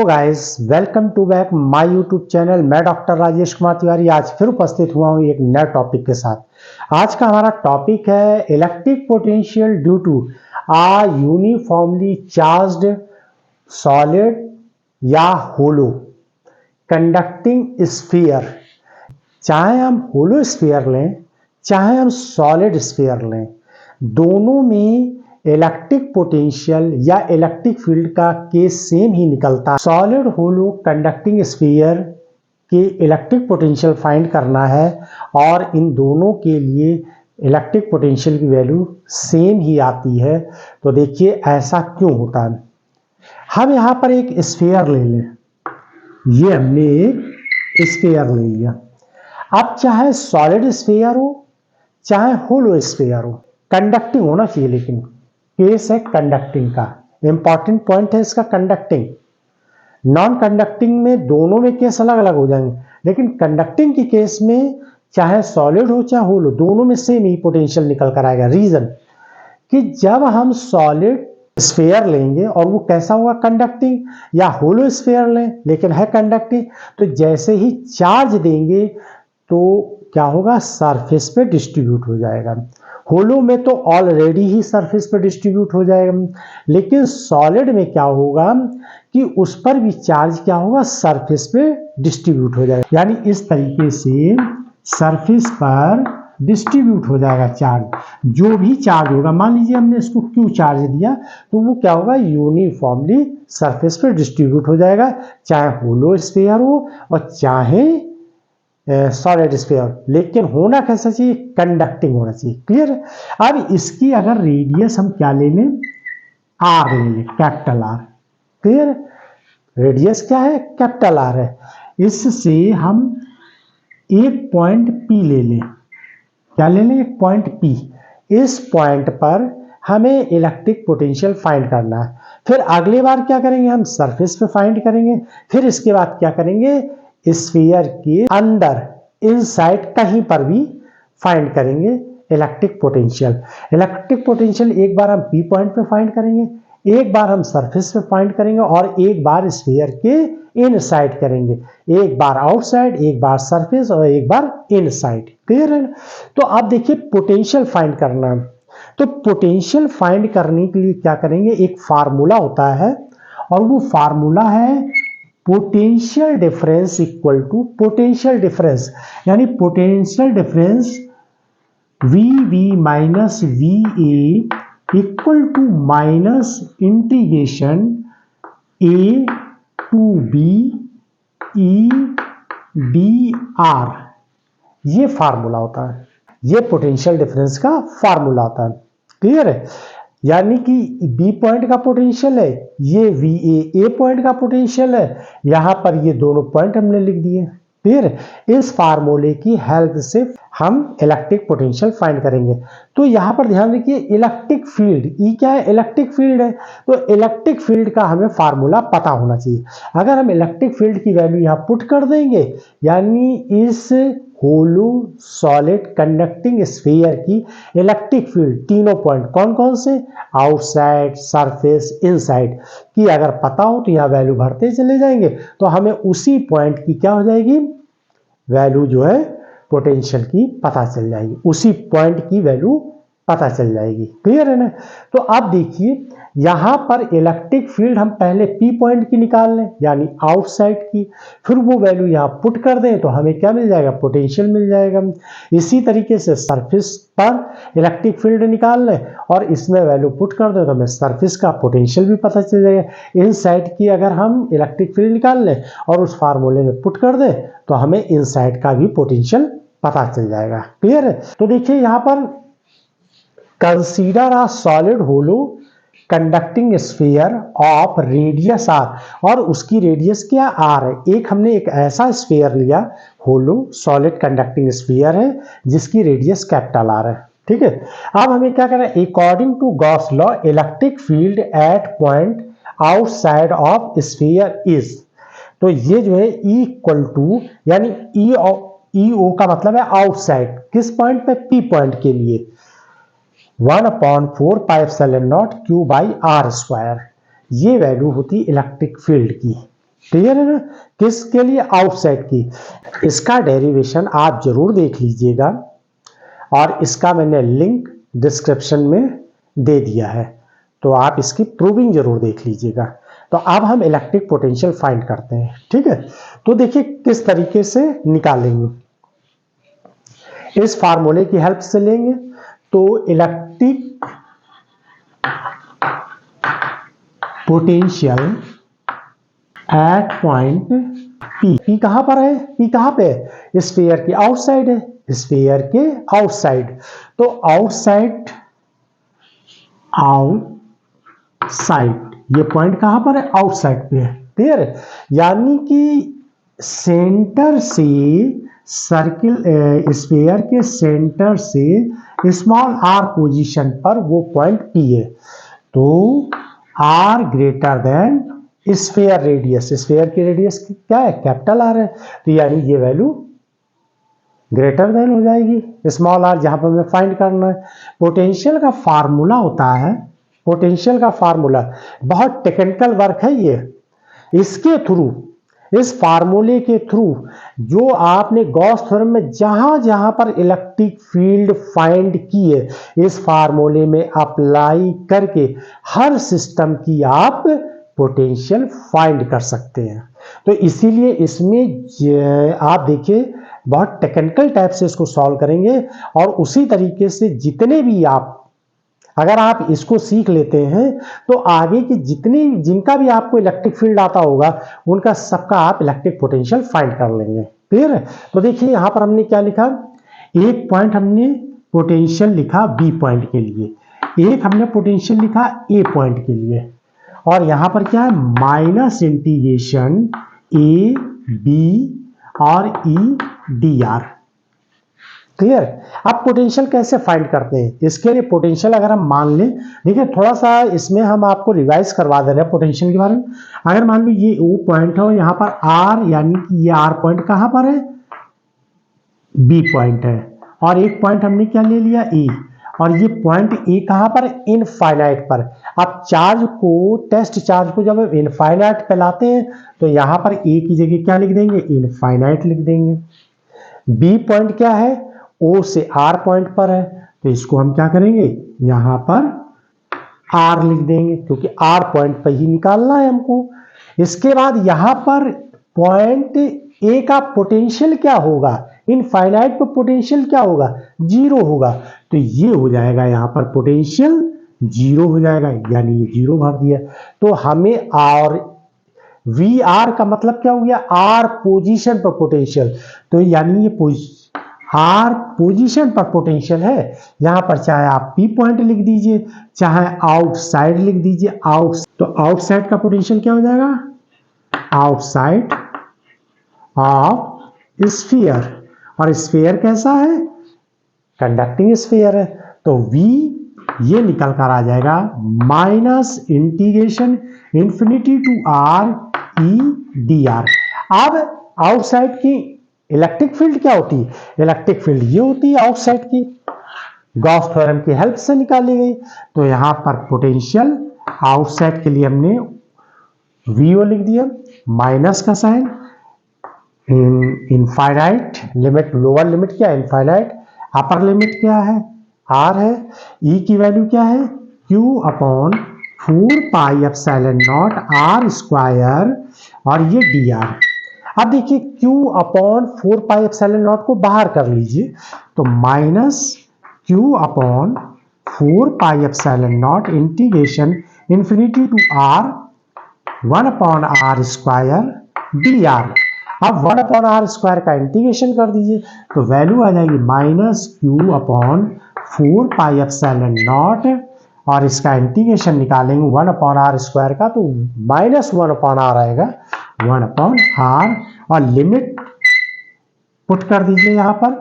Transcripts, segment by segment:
Guys, welcome to back my YouTube channel. मैं doctor Rajesh Kumar Tiwari आज फिर उपस्थित हुआ हूं एक नए टॉपिक के साथ। आज का हमारा टॉपिक है electric potential due to a uniformly charged solid या होलो कंडक्टिंग स्फीयर। चाहे हम होलो स्फीयर लें चाहे हम सॉलिड स्फीयर लें, दोनों में इलेक्ट्रिक पोटेंशियल या इलेक्ट्रिक फील्ड का केस सेम ही निकलता है। सॉलिड होलो कंडक्टिंग स्फीयर के इलेक्ट्रिक पोटेंशियल फाइंड करना है और इन दोनों के लिए इलेक्ट्रिक पोटेंशियल की वैल्यू सेम ही आती है। तो देखिए ऐसा क्यों होता है। हम यहाँ पर एक स्फीयर ले लें, ये हमने एक स्फीयर ले लिया। अब चाहे सॉलिड स्फीयर हो चाहे होलो स्फीयर हो, कंडक्टिंग होना चाहिए। लेकिन केस है कंडक्टिंग का, इंपॉर्टेंट पॉइंट है इसका कंडक्टिंग। नॉन कंडक्टिंग में दोनों में केस अलग अलग हो जाएंगे, लेकिन कंडक्टिंग के केस में चाहे सॉलिड हो चाहे होलो, दोनों में सेम ही पोटेंशियल निकल कर आएगा। रीजन कि जब हम सॉलिड स्फीयर लेंगे और वो कैसा होगा कंडक्टिंग, या होलो स्फीयर लें लेकिन है कंडक्टिंग, तो जैसे ही चार्ज देंगे तो क्या होगा, सरफेस पे डिस्ट्रीब्यूट हो जाएगा। होलो में तो ऑलरेडी ही सरफेस पे डिस्ट्रीब्यूट हो जाएगा, लेकिन सॉलिड में क्या होगा कि उस पर भी चार्ज क्या होगा, सरफेस पे डिस्ट्रीब्यूट हो जाएगा। यानी इस तरीके से सरफेस पर डिस्ट्रीब्यूट हो जाएगा चार्ज। जो भी चार्ज होगा, मान लीजिए हमने इसको क्यू चार्ज दिया, तो वो क्या होगा, यूनिफॉर्मली सरफेस पे डिस्ट्रीब्यूट हो जाएगा, चाहे होलो स्फीयर हो और चाहे सॉलिड स्फीयर। लेकिन होना कैसा चाहिए, कंडक्टिंग होना चाहिए। क्लियर है। अब इसकी अगर रेडियस हम क्या ले लें, आर ले लें, कैपिटल आर। क्लियर है। रेडियस क्या है, कैपिटल आर है। इससे हम एक पॉइंट पी ले लें। क्या ले लें, एक पॉइंट पी। इस पॉइंट पर हमें इलेक्ट्रिक पोटेंशियल फाइंड करना है। फिर अगली बार क्या करेंगे, हम सरफेस पे फाइंड करेंगे। फिर इसके बाद क्या करेंगे, स्फीयर के अंदर इनसाइड कहीं पर भी फाइंड करेंगे इलेक्ट्रिक पोटेंशियल। इलेक्ट्रिक पोटेंशियल एक बार हम पी पॉइंट पे फाइंड करेंगे, एक बार हम सरफेस पे फाइंड करेंगे और एक बार स्फीयर के इनसाइड करेंगे। एक बार आउटसाइड, एक बार सरफेस और एक बार इनसाइड। क्लियर है। तो आप देखिए पोटेंशियल फाइंड करना है, तो पोटेंशियल फाइंड करने के लिए क्या करेंगे, एक फार्मूला होता है और वो फार्मूला है potential difference equal to potential difference, यानी potential difference V V minus V A equal to minus integration A to B E D R. ये फार्मूला होता है, ये पोटेंशियल डिफरेंस का फार्मूला होता है। क्लियर है। यानी कि बी पॉइंट का पोटेंशियल है, ये वी ए पॉइंट का पोटेंशियल है, यहां पर ये दोनों पॉइंट हमने लिख दिए। फिर इस फार्मूले की हेल्प से हम इलेक्ट्रिक पोटेंशियल फाइंड करेंगे। तो यहां पर ध्यान रखिए, इलेक्ट्रिक फील्ड, ई क्या है, इलेक्ट्रिक फील्ड है। तो इलेक्ट्रिक फील्ड का हमें फार्मूला पता होना चाहिए। अगर हम इलेक्ट्रिक फील्ड की वैल्यू यहां पुट कर देंगे, यानी इस होलो सॉलिड कंडक्टिंग स्फीयर की इलेक्ट्रिक फील्ड, तीनों पॉइंट कौन कौन से, आउटसाइड, सरफेस, इनसाइड की अगर पता हो तो यह वैल्यू भरते चले जाएंगे, तो हमें उसी पॉइंट की क्या हो जाएगी, वैल्यू जो है पोटेंशियल की पता चल जाएगी, उसी पॉइंट की वैल्यू पता चल जाएगी। क्लियर है ना। तो अब देखिए यहां पर इलेक्ट्रिक फील्ड हम पहले पी पॉइंट की निकाल लें, यानी आउटसाइड की, फिर वो वैल्यू यहां पुट कर दें तो हमें क्या मिल जाएगा, पोटेंशियल मिल जाएगा। इसी तरीके से सरफेस पर इलेक्ट्रिक फील्ड निकाल लें और इसमें वैल्यू पुट कर दें तो हमें सरफेस का पोटेंशियल भी पता चल जाएगा। इनसाइड की अगर हम इलेक्ट्रिक फील्ड निकाल लें और उस फार्मूले में पुट कर दें तो हमें इनसाइड का भी पोटेंशियल पता चल जाएगा। क्लियर है। तो देखिए यहां पर consider a solid hollow conducting sphere of radius R, और उसकी रेडियस क्या, आर है। हमने एक ऐसा स्फीयर लिया, होलो सॉलिड कंडक्टिंग स्फीयर है जिसकी रेडियस कैपिटल आर है। ठीक है। अब हमें क्या करना है, according to Gauss law electric field at point outside of sphere is, तो ये जो है ई इक्वल टू, यानी ई ओ का मतलब है आउटसाइड, किस पॉइंट पे, पी पॉइंट के लिए 1/4 pi epsilon not Q by R square. ये वैल्यू होती इलेक्ट्रिक फील्ड की। क्लियर है ना? किसके लिए? आउटसाइड की। इसका डेरिवेशन आप जरूर देख लीजिएगा और इसका मैंने लिंक डिस्क्रिप्शन में दे दिया है, तो आप इसकी प्रूविंग जरूर देख लीजिएगा। तो अब हम इलेक्ट्रिक पोटेंशियल फाइंड करते हैं, ठीक है? तो देखिए किस तरीके से निकालेंगे, इस फार्मूले की हेल्प से लेंगे। तो electric potential at point P, P कहां पर है? पी कहां पे है? स्फीयर के आउटसाइड है, स्फीयर के आउटसाइड। तो आउटसाइड, आउटसाइड ये पॉइंट कहां पर है? आउटसाइड पे है। क्लियर है? यानी कि सेंटर से सर्किल, स्फीयर के सेंटर से स्मॉल आर पोजीशन पर वो पॉइंट पी है। तो R greater than sphere radius, sphere की रेडियस क्या है? कैपिटल आर है। तो यानी ये वैल्यू ग्रेटर देन हो जाएगी स्मॉल आर, जहां पर हमें फाइंड करना है। पोटेंशियल का फार्मूला होता है, पोटेंशियल का फार्मूला बहुत टेक्निकल वर्क है ये। इसके थ्रू, इस फार्मूले के थ्रू जो आपने गॉस थ्योरम में जहां जहां पर इलेक्ट्रिक फील्ड फाइंड की है, इस फार्मूले में अप्लाई करके हर सिस्टम की आप पोटेंशियल फाइंड कर सकते हैं। तो इसीलिए इसमें आप देखिए बहुत टेक्निकल टाइप से इसको सॉल्व करेंगे और उसी तरीके से जितने भी आप, अगर आप इसको सीख लेते हैं तो आगे की जितनी, जिनका भी आपको इलेक्ट्रिक फील्ड आता होगा उनका सबका आप इलेक्ट्रिक पोटेंशियल फाइंड कर लेंगे। क्लियर है? तो देखिए यहां पर हमने क्या लिखा, एक पॉइंट हमने पोटेंशियल लिखा बी पॉइंट के लिए, एक हमने पोटेंशियल लिखा ए पॉइंट के लिए, और यहां पर क्या है? माइनस इंटीग्रेशन ए बी और ई डी आर। क्लियर? अब पोटेंशियल कैसे फाइंड करते हैं? इसके लिए पोटेंशियल अगर हम मान लें, देखिए थोड़ा सा इसमें हम आपको रिवाइज करवा दे रहे हैं पोटेंशियल के बारे में। अगर मान लो ये ओ पॉइंट है और यहाँ पर आर, यानी कि ये आर पॉइंट कहां पर है? बी पॉइंट है, और एक पॉइंट हमने क्या ले लिया? ए, और ये पॉइंट ए कहां पर? इनफाइनाइट पर। अब चार्ज को, टेस्ट चार्ज को जब हम इनफाइनाइट पे लाते हैं तो यहां पर ए की जगह क्या लिख देंगे? इनफाइनाइट लिख देंगे। बी पॉइंट क्या है? ओ से आर पॉइंट पर है, तो इसको हम क्या करेंगे? यहां पर आर लिख देंगे, क्योंकि आर पॉइंट पर ही निकालना है हमको। इसके बाद यहां पर पॉइंट ए का पोटेंशियल क्या होगा? इनफाइनाइट पर पोटेंशियल क्या होगा? जीरो होगा। तो ये हो जाएगा यहां पर पोटेंशियल जीरो हो जाएगा, यानी ये जीरो भर दिया। तो हमें और वी आर का मतलब क्या हो गया? आर पोजीशन पर पोटेंशियल। तो यानी ये आर पोजीशन पर पोटेंशियल है। यहां पर चाहे आप पी पॉइंट लिख दीजिए, चाहे आउटसाइड लिख दीजिए, आउट, तो आउटसाइड का पोटेंशियल क्या हो जाएगा? Outside of sphere. और स्फीयर कैसा है? कंडक्टिंग स्फीयर है। तो V ये निकल कर आ जाएगा minus integration infinity to R E d R. अब आउटसाइड की इलेक्ट्रिक फील्ड क्या होती है? इलेक्ट्रिक फील्ड ये होती है आउटसाइड की, गॉस थ्योरम की हेल्प से निकाली गई। तो यहां पर पोटेंशियल आउटसाइड के लिए हमने VO लिख दिया, माइनस का sign, infinite limit, lower limit क्या है? इनफाइनाइट, अपर लिमिट क्या है? R है। E की वैल्यू क्या है? Q upon 4 pi epsilon not R square, और ये dr। अब देखिए Q upon 4 pi epsilon not को बाहर कर लीजिए, तो minus Q upon 4 pi epsilon not integration infinity to R 1 upon R square dr। अब 1 अपॉन आर स्क्वायर का इंटीग्रेशन कर दीजिए, तो वैल्यू आ जाएगी minus Q upon 4 pi epsilon not, और इसका इंटीग्रेशन निकालेंगे 1 अपॉन आर स्क्वायर का, तो माइनस 1 अपॉन आर आएगा, 1 अपॉन आर, और लिमिट पुट कर दीजिए यहां पर।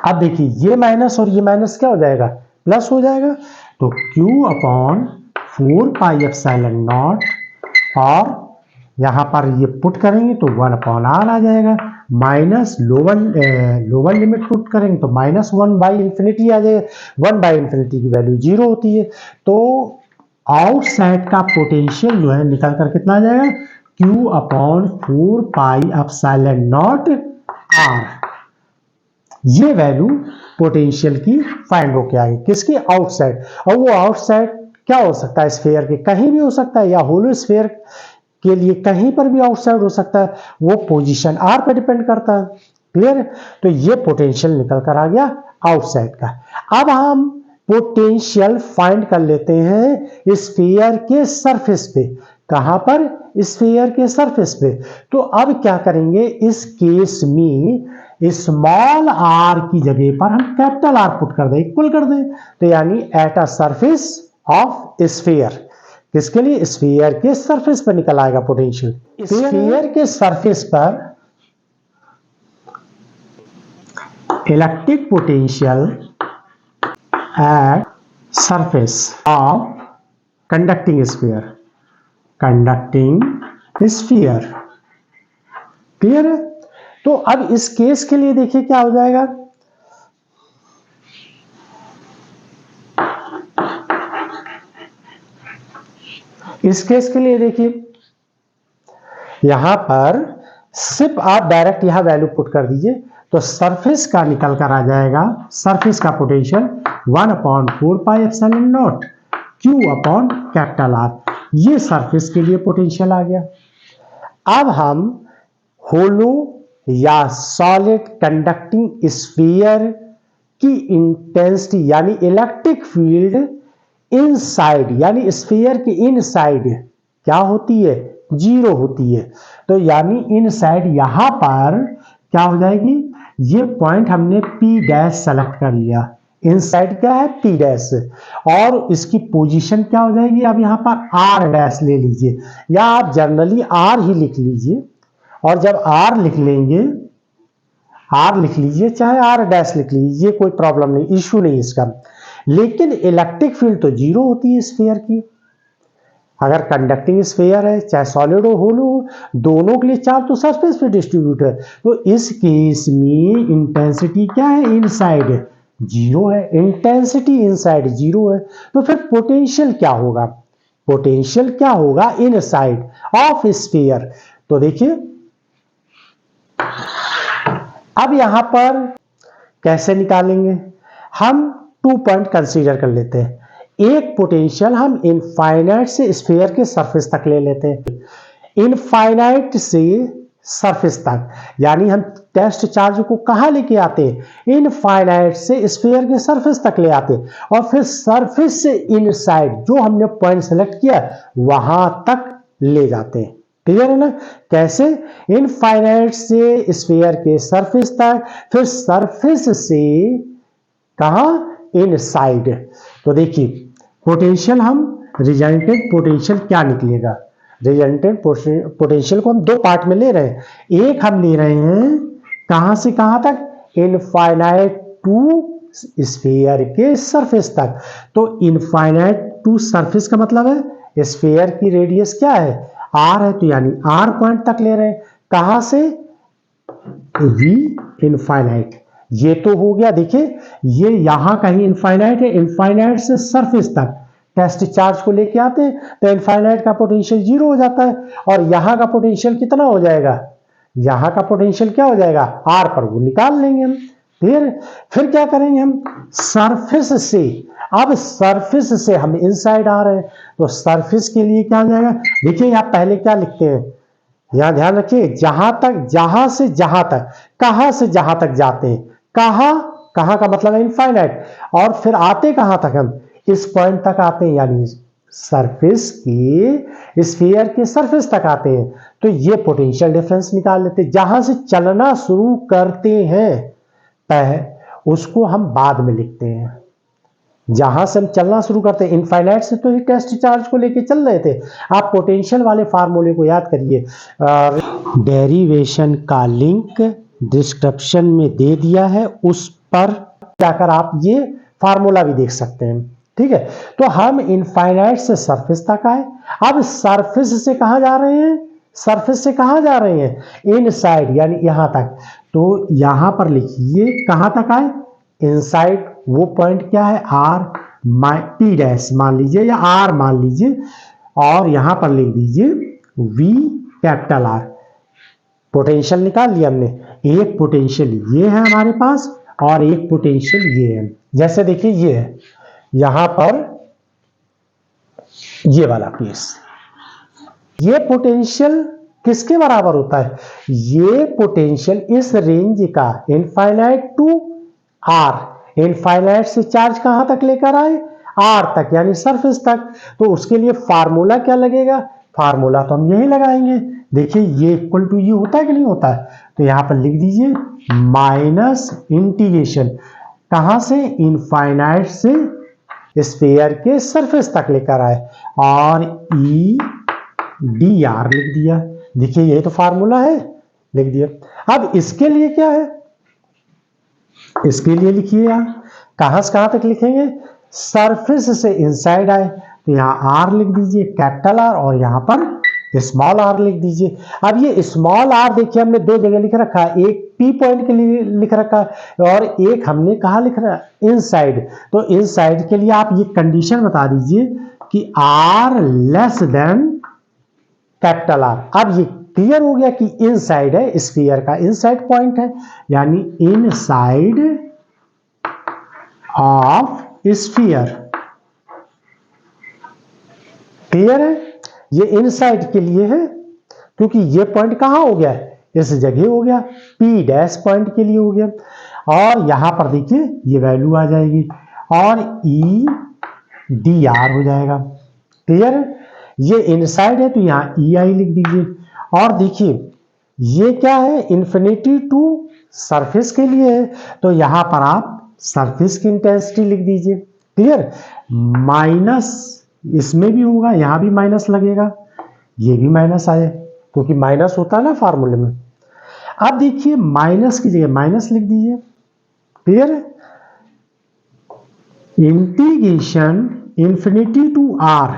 अब देखिए ये माइनस और ये माइनस क्या हो जाएगा? प्लस हो जाएगा। तो Q upon 4 pi epsilon not, और यहां पर ये पुट करेंगे तो 1 अपॉन आर आ जाएगा, माइनस लोअर लिमिट पुट करेंगे तो माइनस 1 बाई इंफिनिटी आ जाएगा। 1 बाई इंफिनिटी की वैल्यू जीरो होती है। तो आउटसाइड का पोटेंशियल जो है निकल कर कितना आ जाएगा? Q upon 4πε0 R। ये वैल्यू पोटेंशियल की फाइंड होके आई, किसकी? आउटसाइड। और वो आउटसाइड क्या हो सकता है? स्फीयर के कहीं भी हो सकता है, या होलो स्फीयर के लिए कहीं पर भी आउटसाइड हो सकता है। वो पोजीशन आर पर डिपेंड करता है। क्लियर है? तो ये पोटेंशियल निकल कर आ गया आउटसाइड का। अब हम पोटेंशियल फाइंड कर लेते हैं स्फीयर के सरफेस पे। कहां पर? स्फीयर के सरफेस पे। तो अब क्या करेंगे इस केस में, स्मॉल आर की जगह पर हम कैपिटल आर पुट कर दें, इक्वल कर दें। तो यानी at a surface of sphere, किसके लिए? स्फीयर के सरफेस पर निकल आएगा पोटेंशियल। स्फीयर के सरफेस पर electric potential at surface of conducting sphere, conducting sphere. Clear है? तो अब इस केस के लिए देखिए क्या हो जाएगा। इस केस के लिए देखिए, यहां पर सिर्फ आप डायरेक्ट यहां वैल्यू पुट कर दीजिए, तो सरफेस का निकल कर आ जाएगा, सरफेस का potential 1/4πε0 Q upon capital R. ये सरफेस के लिए पोटेंशियल आ गया। अब हम होलो या सॉलिड कंडक्टिंग स्फीयर की इंटेंसिटी यानी इलेक्ट्रिक फील्ड इनसाइड, यानी स्फीयर की इनसाइड क्या होती है? 0 होती है। तो यानी इनसाइड यहां पर क्या हो जाएगी? ये पॉइंट हमने P डैश सेलेक्ट कर लिया। इनसाइड क्या है? P dash. और इसकी पोजीशन क्या हो जाएगी? अब यहां पर R डैश ले लीजिए, या आप जनरली R ही लिख लीजिए। और जब R लिख लेंगे, R लिख लीजिए चाहे R डैश लिख लीजिए, कोई प्रॉब्लम नहीं, इश्यू नहीं इसका। लेकिन इलेक्ट्रिक फील्ड तो 0 होती है स्फीयर की। अगर कंडक्टिंग स्फीयर है, चाहे सॉलिड हो होलो हो, दोनों के लिए चार्ज तो सरफेस पे डिस्ट्रीब्यूट है। तो इस केस में इंटेंसिटी क्या है? इनसाइड 0 है। इंटेंसिटी इनसाइड 0 है, तो फिर पोटेंशियल क्या होगा? पोटेंशियल क्या होगा? Inside of sphere. तो देखिए अब यहां पर कैसे निकालेंगे? हम 2 पॉइंट कंसीडर कर लेते हैं। एक पोटेंशियल हम इनफाइनाइट से स्फीयर के सरफेस तक ले लेते हैं। इनफाइनाइट से सरफेस तक, यानी हम टेस्ट चार्ज को कहां लेके आते हैं? इनफाइनाइट से स्फीयर के सरफेस तक ले आते हैं, और फिर सरफेस से इनसाइड जो हमने पॉइंट सेलेक्ट किया वहां तक ले जाते हैं। क्लियर है ना? कैसे? इनफाइनाइट से स्फीयर के सरफेस तक, फिर सरफेस से कहां? इनसाइड। तो देखिए पोटेंशियल, हम रिजल्टेंट पोटेंशियल क्या निकलेगा? रिजल्टेंट पोटेंशियल को हम 2 पार्ट में ले रहे हैं। एक हम ले रहे हैं कहां से कहां तक? इनफाइनाइट टू स्फीयर के सरफेस तक। तो इनफाइनाइट टू सरफेस का मतलब है स्फीयर की रेडियस क्या है? R है, तो यानी R पॉइंट तक ले रहे हैं। कहां से? V infinite. ये तो हो गया। देखिए ये यहां कहीं इनफाइनाइट है, इनफाइनाइट से सरफेस तक टेस्ट चार्ज को लेके आते हैं, तो इनफाइनाइट का पोटेंशियल 0 हो जाता है। और यहां का पोटेंशियल कितना हो जाएगा? यहां का पोटेंशियल क्या हो जाएगा? R पर, वो निकाल लेंगे हम। क्लियर? फिर क्या करेंगे हम? सरफेस से, अब सरफेस से हम इनसाइड आ रहे हैं, तो सरफेस के लिए क्या हो जाएगा? देखिए आप पहले क्या लिखते हैं, यहां ध्यान रखिए, जहां तक, जहां से जहां तक, कहां से जहां तक जाते हैं, कहां, कहां का मतलब है इनफाइनाइट, और फिर आते कहां तक? हम इस पॉइंट तक आते हैं, यानी सरफेस के, स्फीयर के सरफेस तक आते हैं। तो ये पोटेंशियल डिफरेंस निकाल लेते हैं। जहां से चलना शुरू करते हैं उसको हम बाद में लिखते हैं। जहां से हम चलना शुरू करते हैं, इनफाइनाइट से तो ही टेस्ट चार्ज को लेके चल रहे थे। आप पोटेंशियल वाले फार्मूले को याद करिए, डेरिवेशन का लिंक डिस्क्रिप्शन में दे दिया है, उस पर जाकर आप ये फार्मूला भी देख सकते हैं। ठीक है? तो हम इनफाइनाइट से सरफेस तक आए। अब सरफेस से कहां जा रहे हैं? सरफेस से कहां जा रहे हैं? इनसाइड, यानी यहां तक। तो यहां पर लिखिए कहां तक आए? इनसाइड। वो पॉइंट क्या है? R P डैश मान लीजिए, या R मान लीजिए, और यहां पर लिख दीजिए V कैपिटल आर। पोटेंशियल निकाल लिया हमने, एक पोटेंशियल ये है हमारे पास और एक पोटेंशियल ये है। जैसे देखिए ये है यहां पर ये वाला पीस, ये पोटेंशियल किसके बराबर होता है? ये पोटेंशियल इस रेंज का इनफाइनाइट टू आर, इनफाइनाइट से चार्ज कहां तक लेकर आए? आर तक, यानी सरफेस तक। तो उसके लिए फार्मूला क्या लगेगा? फार्मूला तो हम यही लगाएंगे। देखिए ये इक्वल टू ये होता है कि नहीं होता है? तो यहां पर लिख दीजिए माइनस इंटीग्रेशन कहां से? इनफाइनाइट से स्फीयर के सरफेस तक लेकर आए और ई डी आर लिख दिया। देखिए यही तो फार्मूला है, लिख दिया। अब इसके लिए क्या है? इसके लिए लिखिए यहां, कहां से कहां तक लिखेंगे? सरफेस से इनसाइड आए तो यहां आर लिख दीजिए कैपिटल आर और यहां पर स्मॉल आर लिख दीजिए। अब ये स्मॉल आर देखिए हमने दो जगह लिख रखा है, एक पी पॉइंट के लिए लिख रखा है और एक हमने कहा लिख रहा है? इनसाइड। तो इनसाइड के लिए आप ये कंडीशन बता दीजिए कि R less than capital R. अब ये क्लियर हो गया कि इनसाइड है, स्फीयर का इनसाइड पॉइंट है, यानी इनसाइड ऑफ स्फीयर। क्लियर है? ये इनसाइड के लिए है क्योंकि ये पॉइंट कहां हो गया? इस जगह हो गया, पी डैश पॉइंट के लिए हो गया। और यहां पर देखिए ये वैल्यू आ जाएगी और ई डी आर हो जाएगा। क्लियर है? ये इनसाइड है तो यहां ई आई लिख दीजिए। और देखिए ये क्या है? इन्फिनिटी टू सरफेस के लिए है तो यहां पर आप सरफेस की इंटेंसिटी लिख दीजिए। क्लियर? माइनस इसमें भी होगा, यहां भी माइनस लगेगा, ये भी माइनस आए क्योंकि माइनस होता है ना फार्मूले में। अब देखिए माइनस की जगह माइनस लिख दीजिए। क्लियर है? इंटीग्रेशन इन्फिनिटी टू आर,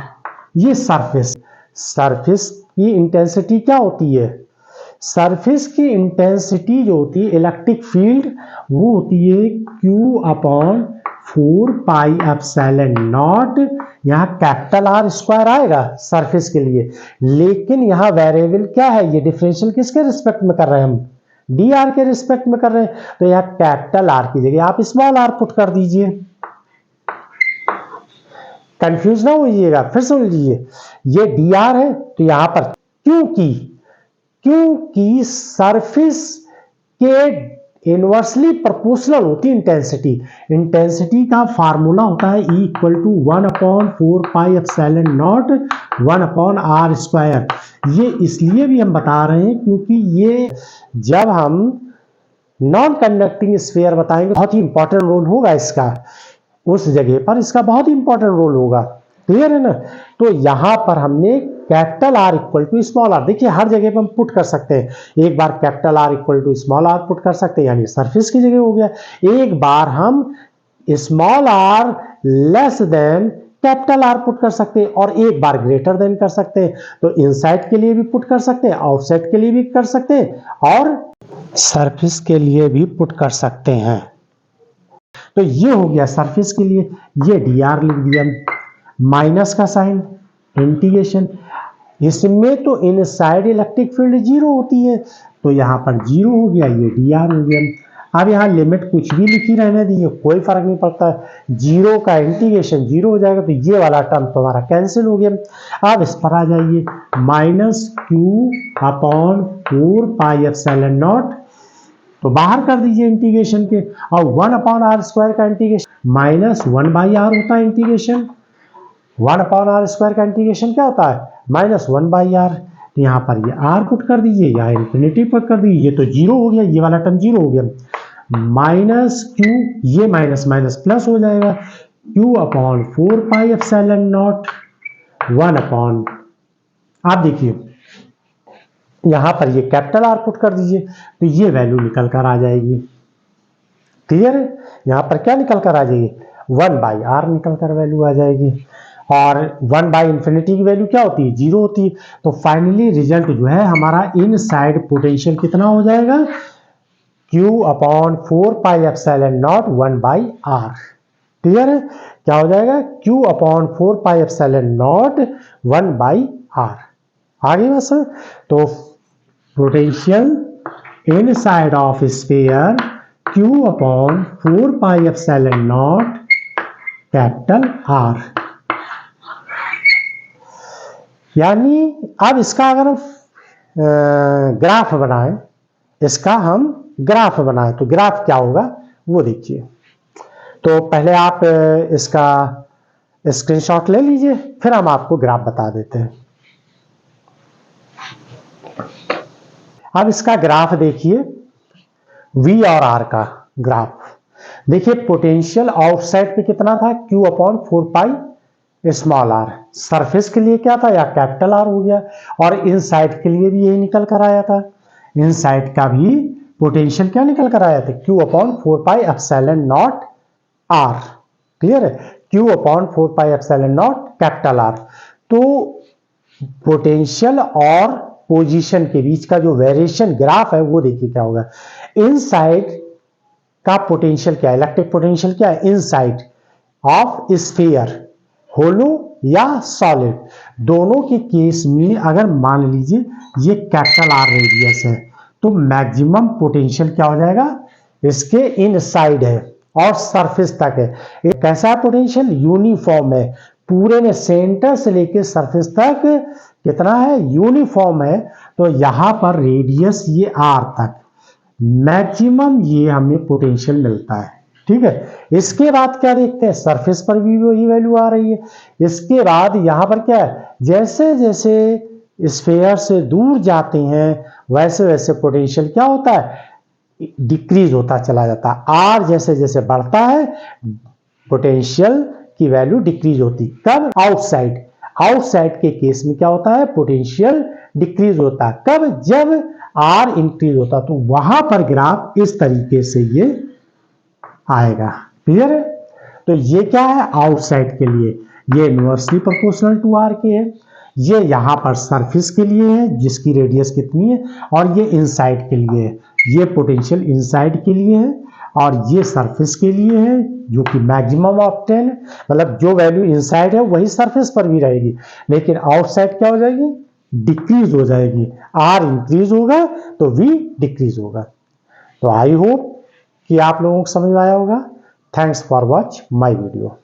ये सरफेस, सरफेस की इंटेंसिटी क्या होती है? सरफेस की इंटेंसिटी जो होती है इलेक्ट्रिक फील्ड वो होती है Q upon 4 pi epsilon not. यहाँ कैपिटल आर स्क्वायर आएगा सरफेस के लिए, लेकिन यहाँ वेरिएबल क्या है? ये डिफरेंशियल किसके रिस्पेक्ट में कर रहे हैं हम? डी आर के रिस्पेक्ट में कर रहे हैं। तो यहाँ कैपिटल आर की जगह आप स्मॉल आर पुट कर दीजिए। कंफ्यूज ना होइएगा, फिर सुन लीजिए, ये डी आर है तो यहां पर क्योंकि सरफेस के इनवर्सली प्रोपोर्शनल होती है इंटेंसिटी। इंटेंसिटी का फार्मूला होता है E equal to 1 upon 4 pi epsilon not 1 upon R square. ये इसलिए भी हम बता रहे हैं क्योंकि ये जब हम नॉन कंडक्टिंग स्फीयर बताएंगे बहुत ही इंपॉर्टेंट रोल होगा इसका, उस जगह पर इसका बहुत ही इंपॉर्टेंट रोल होगा। क्लियर है ना? तो यहां पर हमने capital R equal to small R, देखिए हर जगह पर हम पुट कर सकते हैं। एक बार capital R equal to small R put कर सकते हैं, यानी सरफेस की जगह हो गया। एक बार हम small R less than capital R put कर सकते हैं और एक बार ग्रेटर देन कर सकते हैं। तो इनसाइड के लिए भी पुट कर सकते हैं, आउटसाइड के लिए भी कर सकते हैं और सरफेस के लिए भी पुट कर सकते हैं। तो ये हो गया सरफेस के लिए, ये डी आर लिख दिया। माइनस का साइन, इंटीग्रेशन, इसमें तो इनसाइड इलेक्ट्रिक फील्ड जीरो होती है तो यहां पर जीरो हो गया, ये डी आर हो गया। अब यहां लिमिट कुछ भी लिखी रहने दीजिए, कोई फर्क नहीं पड़ता है। जीरो का इंटीग्रेशन जीरो हो जाएगा तो ये वाला टर्म तो हमारा कैंसिल हो गया। अब इस पर आ जाइए, minus Q upon 4 pi epsilon not, तो बाहर कर दीजिए इंटीग्रेशन के, और 1 अपॉन आर स्क्वायर का इंटीग्रेशन माइनस 1 बाई आर होता है इंटीग्रेशन। 1 अपॉन आर स्क्वायर का इंटीग्रेशन क्या होता है? Minus 1 by R. तो यहां पर ये आर पुट कर दीजिए या इन्फिनिटी पुट कर दीजिए, ये तो जीरो हो गया, ये वाला टर्म जीरो हो गया। माइनस क्यू, ये माइनस माइनस प्लस हो जाएगा, Q upon 4 pi epsilon not 1 upon, आप देखिए यहां पर ये कैपिटल आर पुट कर दीजिए तो ये वैल्यू निकल कर आ जाएगी। क्लियर है? यहां पर क्या निकल कर आ जाएगी? 1 बाई आर निकल कर वैल्यू आ जाएगी और 1 बाई इंफिनिटी की वैल्यू क्या होती है? जीरो होती है। तो फाइनली रिजल्ट जो है हमारा इनसाइड पोटेंशियल कितना हो जाएगा? Q upon 4 pi epsilon not 1 by R. Clear है? क्या हो जाएगा? Q upon 4 pi epsilon not 1 by R. आगे बस तो potential inside of sphere Q upon 4 pi epsilon not capital R। यानी अब इसका अगर हम ग्राफ बनाएं, इसका हम ग्राफ बनाएं तो ग्राफ क्या होगा वो देखिए। तो पहले आप इसका स्क्रीनशॉट ले लीजिए, फिर हम आपको ग्राफ बता देते हैं। अब इसका ग्राफ देखिए, V और R का ग्राफ देखिए। पोटेंशियल आउटसाइड पे कितना था, Q upon 4 pi small r। Surface के लिए क्या था, या कैपिटल R हो गया, और इनसाइड के लिए भी यही निकल कर आया था। इनसाइड का भी पोटेंशियल क्या निकल कर आया था, Q upon 4 pi epsilon not R। Clear है, Q upon 4 pi epsilon not capital R। तो पोटेंशियल और पोजीशन के बीच का जो वेरिएशन ग्राफ है वो देखिए क्या होगा। इनसाइड का पोटेंशियल क्या है, इलेक्ट्रिक पोटेंशियल क्या है, इनसाइड ऑफ स्फीयर, होलो या सॉलिड, दोनों के केस में अगर मान लीजिए ये कैपिटल R रेडियस है तो मैक्सिमम पोटेंशियल क्या हो जाएगा, इसके इनसाइड है और सरफेस तक है। कैसा है पोटेंशियल, यूनिफॉर्म है, पूरे में सेंटर से लेकर सरफेस तक कितना है, यूनिफॉर्म है। तो यहां पर रेडियस ये R तक मैक्सिमम ये हमें पोटेंशियल मिलता है। ठीक है, इसके बाद क्या देखते हैं, सरफेस पर भी वही वैल्यू आ रही है। इसके बाद यहां पर क्या है, जैसे जैसे स्फीयर से दूर जाते हैं वैसे वैसे पोटेंशियल क्या होता है, डिक्रीज होता चला जाता है। R जैसे जैसे बढ़ता है पोटेंशियल की वैल्यू डिक्रीज होती। कब, आउटसाइड, आउटसाइड के केस में क्या होता है, पोटेंशियल डिक्रीज होता है। कब, जब R इंक्रीज होता, तो वहां पर ग्राफ इस तरीके से ये आएगा। क्लियर है, तो ये क्या है, आउटसाइड के लिए ये इनवर्सली प्रोपोर्शनल टू R के है, ये यहां पर सरफेस के लिए है जिसकी रेडियस कितनी है, और ये इनसाइड के लिए है, ये पोटेंशियल इनसाइड के लिए है और ये सरफेस के लिए है जो कि मैक्सिमम ऑफ 10 है। मतलब जो वैल्यू इनसाइड है वही सरफेस पर भी रहेगी, लेकिन आउटसाइड क्या हो जाएगी, डिक्रीज हो जाएगी। R इंक्रीज होगा तो V डिक्रीज होगा। तो आई होप कि आप लोगों को समझ में आया होगा। Thanks for watch my video.